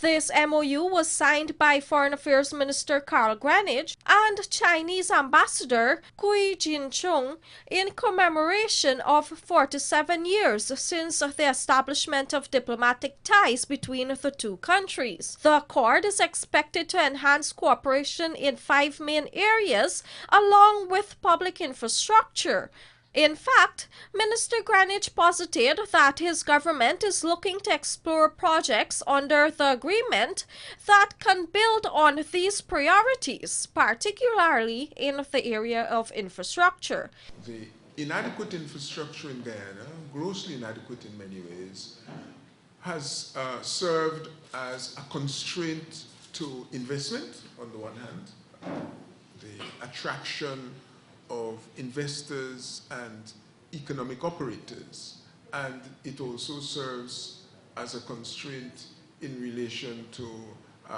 This MOU was signed by Foreign Affairs Minister Karl Greenidge and Chinese Ambassador Cui Jinchung in commemoration of 47 years since the establishment of diplomatic ties between the two countries. The accord is expected to enhance cooperation in 5 main areas along with public infrastructure. In fact, Minister Greenidge posited that his government is looking to explore projects under the agreement that can build on these priorities, particularly in the area of infrastructure. The inadequate infrastructure in Guyana, grossly inadequate in many ways, has served as a constraint to investment on the one hand, the attraction of investors and economic operators, and it also serves as a constraint in relation to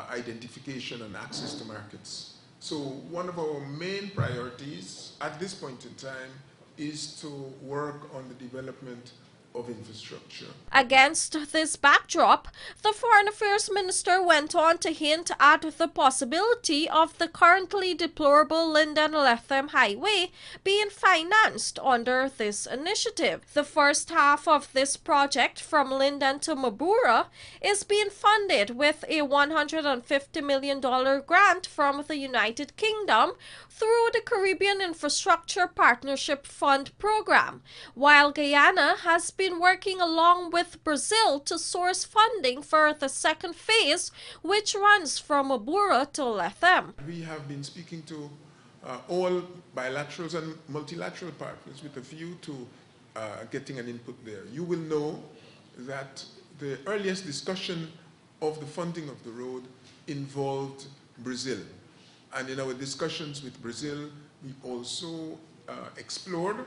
identification and access to markets. So one of our main priorities at this point in time is to work on the development of infrastructure. Against this backdrop, the Foreign Affairs Minister went on to hint at the possibility of the currently deplorable Linden-Lethem highway being financed under this initiative. The first half of this project from Linden to Demerara is being funded with a $150 million grant from the United Kingdom through the Caribbean Infrastructure Partnership Fund program, while Guyana has been working along with Brazil to source funding for the second phase, which runs from Demerara to Lethem. We have been speaking to all bilaterals and multilateral partners with a view to getting an input there. You will know that the earliest discussion of the funding of the road involved Brazil. And in our discussions with Brazil, we also explored,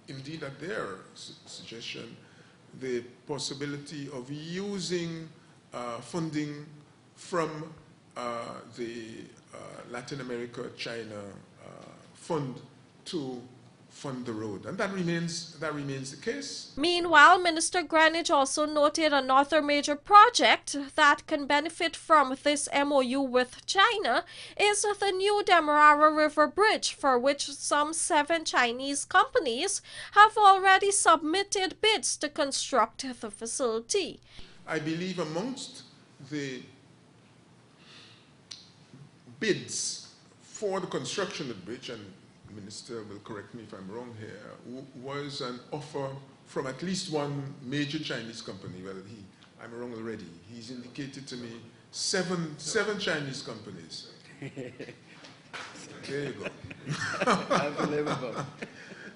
indeed at their suggestion, the possibility of using funding from the Latin America-China fund to fund the road, and that remains the case. Meanwhile, Minister Greenidge also noted another major project that can benefit from this MOU with China is the new Demerara River Bridge, for which some 7 Chinese companies have already submitted bids to construct the facility. I believe amongst the bids for the construction of the bridge, and the Minister will correct me if I'm wrong here, was an offer from at least one major Chinese company. Well, I'm wrong already. He's indicated to me seven Chinese companies. There you go. Unbelievable.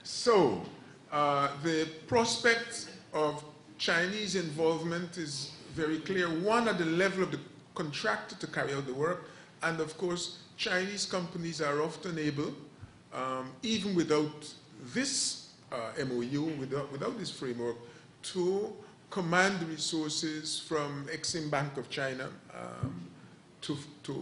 So, the prospect of Chinese involvement is very clear. One, at the level of the contractor to carry out the work, and of course, Chinese companies are often able, even without this MOU, without this framework, to command the resources from Exim Bank of China to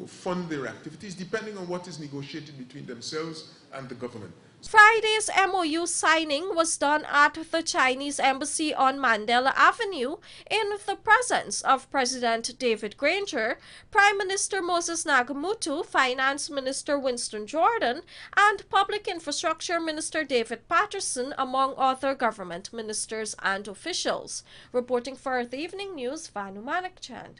fund their activities, depending on what is negotiated between themselves and the government. Friday's MOU signing was done at the Chinese Embassy on Mandela Avenue in the presence of President David Granger, Prime Minister Moses Nagamutu, Finance Minister Winston Jordan, and Public Infrastructure Minister David Patterson, among other government ministers and officials. Reporting for the Evening News, Vanu Manakchand.